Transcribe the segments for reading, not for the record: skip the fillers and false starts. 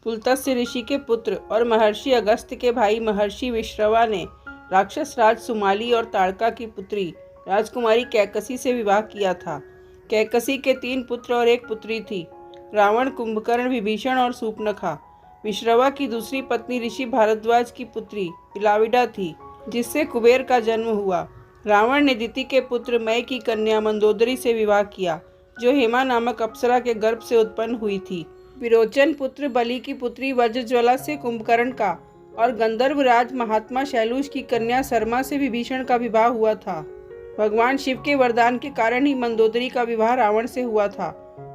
पुलत्स्य ऋषि के पुत्र और महर्षि अगस्त्य के भाई महर्षि विश्रवा ने राक्षस राज सुमाली और ताड़का की पुत्री राजकुमारी कैकसी से विवाह किया था। कैकसी के 3 पुत्र और 1 पुत्री थी, रावण, कुंभकर्ण, विभीषण और सूर्पनखा। विश्रवा की दूसरी पत्नी ऋषि भारद्वाज की पुत्री पिलाविडा थी, जिससे कुबेर का जन्म हुआ। रावण ने दिति के पुत्र मय की कन्या मंदोदरी से विवाह किया, जो हेमा नामक अप्सरा के गर्भ से उत्पन्न हुई थी। विरोचन पुत्र बलि की पुत्री वज्रज्वला से कुंभकर्ण का और गंधर्व राज महात्मा शैलूष की कन्या शर्मा से विभीषण का विवाह हुआ था। भगवान शिव के वरदान के कारण ही मंदोदरी का विवाह रावण से हुआ था।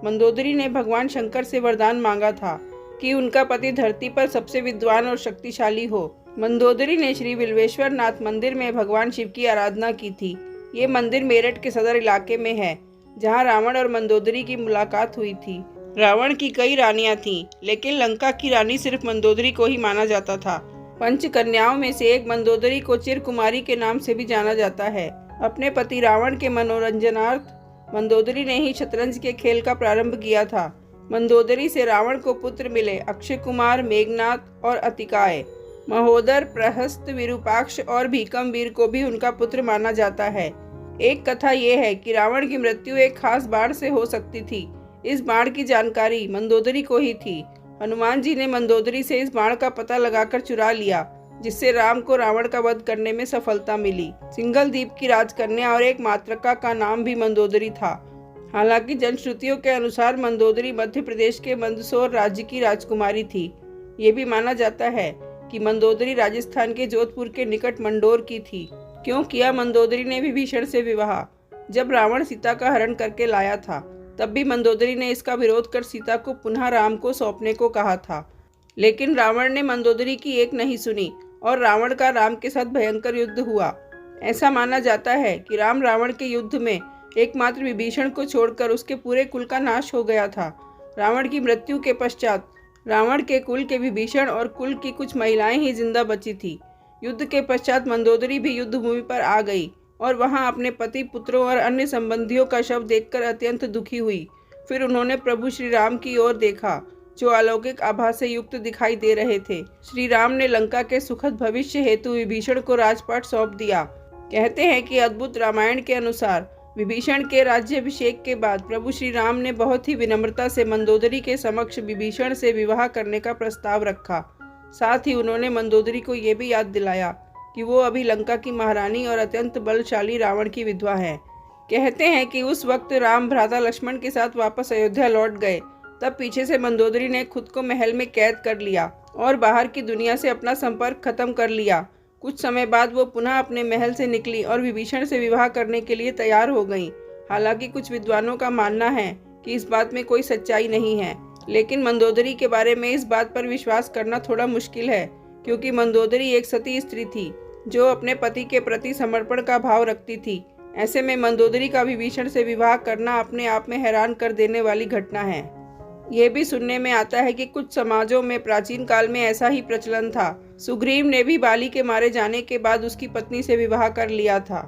मंदोदरी ने भगवान शंकर से वरदान मांगा था कि उनका पति धरती पर सबसे विद्वान और शक्तिशाली हो। मंदोदरी ने श्री बिल्वेश्वर नाथ मंदिर में भगवान शिव की आराधना की थी। ये मंदिर मेरठ के सदर इलाके में है, जहाँ रावण और मंदोदरी की मुलाकात हुई थी। रावण की कई रानियां थीं, लेकिन लंका की रानी सिर्फ मंदोदरी को ही माना जाता था। 5 कन्याओं में से एक मंदोदरी को चिरकुमारी के नाम से भी जाना जाता है। अपने पति रावण के मनोरंजनार्थ मंदोदरी ने ही शतरंज के खेल का प्रारंभ किया था। मंदोदरी से रावण को पुत्र मिले अक्षय कुमार, मेघनाथ और अतिकाय। महोदर, प्रहस्त, विरूपाक्ष और भीकमवीर को भी उनका पुत्र माना जाता है। एक कथा यह है कि रावण की मृत्यु एक खास बाण से हो सकती थी। इस बाण की जानकारी मंदोदरी को ही थी। हनुमान जी ने मंदोदरी से इस बाण का पता लगाकर चुरा लिया, जिससे राम को रावण का वध करने में सफलता मिली। सिंघल द्वीप की राजकन्या और एक मातृका का नाम भी मंदोदरी था। हालांकि जनश्रुतियों के अनुसार मंदोदरी मध्य प्रदेश के मंदसौर राज्य की राजकुमारी थी। ये भी माना जाता है कि मंदोदरी राजस्थान के जोधपुर के निकट मंडोर की थी। क्यों किया मंदोदरी ने विभीषण से विवाह? जब रावण सीता का हरण करके लाया था, तब भी मंदोदरी ने इसका विरोध कर सीता को पुनः राम को सौंपने को कहा था। लेकिन रावण ने मंदोदरी की एक नहीं सुनी और रावण का राम के साथ भयंकर युद्ध हुआ। ऐसा माना जाता है कि राम रावण के युद्ध में एकमात्र विभीषण को छोड़कर उसके पूरे कुल का नाश हो गया था। रावण की मृत्यु के पश्चात रावण के कुल के विभीषण और कुल की कुछ महिलाएं ही जिंदा बची थी। युद्ध के पश्चात मंदोदरी भी युद्ध भूमि पर आ गई और वहां अपने पति, पुत्रों और अन्य संबंधियों का शव देखकर अत्यंत दुखी हुई। फिर उन्होंने प्रभु श्री राम की ओर देखा, जो अलौकिक आभा से युक्त दिखाई दे रहे थे। श्री राम ने लंका के सुखद भविष्य हेतु विभीषण को राजपाट सौंप दिया। कहते हैं कि अद्भुत रामायण के अनुसार विभीषण के राज्याभिषेक के बाद प्रभु श्री राम ने बहुत ही विनम्रता से मंदोदरी के समक्ष विभीषण से विवाह करने का प्रस्ताव रखा। साथ ही उन्होंने मंदोदरी को ये भी याद दिलाया कि वो अभी लंका की महारानी और अत्यंत बलशाली रावण की विधवा है। कहते हैं कि उस वक्त राम भ्राता लक्ष्मण के साथ वापस अयोध्या लौट गए, तब पीछे से मंदोदरी ने खुद को महल में कैद कर लिया और बाहर की दुनिया से अपना संपर्क खत्म कर लिया। कुछ समय बाद वो पुनः अपने महल से निकली और विभीषण से विवाह करने के लिए तैयार हो गईं। हालांकि कुछ विद्वानों का मानना है कि इस बात में कोई सच्चाई नहीं है, लेकिन मंदोदरी के बारे में इस बात पर विश्वास करना थोड़ा मुश्किल है, क्योंकि मंदोदरी एक सती स्त्री थी जो अपने पति के प्रति समर्पण का भाव रखती थी। ऐसे में मंदोदरी का विभीषण से विवाह करना अपने आप में हैरान कर देने वाली घटना है। यह भी सुनने में आता है कि कुछ समाजों में प्राचीन काल में ऐसा ही प्रचलन था। सुग्रीव ने भी बाली के मारे जाने के बाद उसकी पत्नी से विवाह कर लिया था।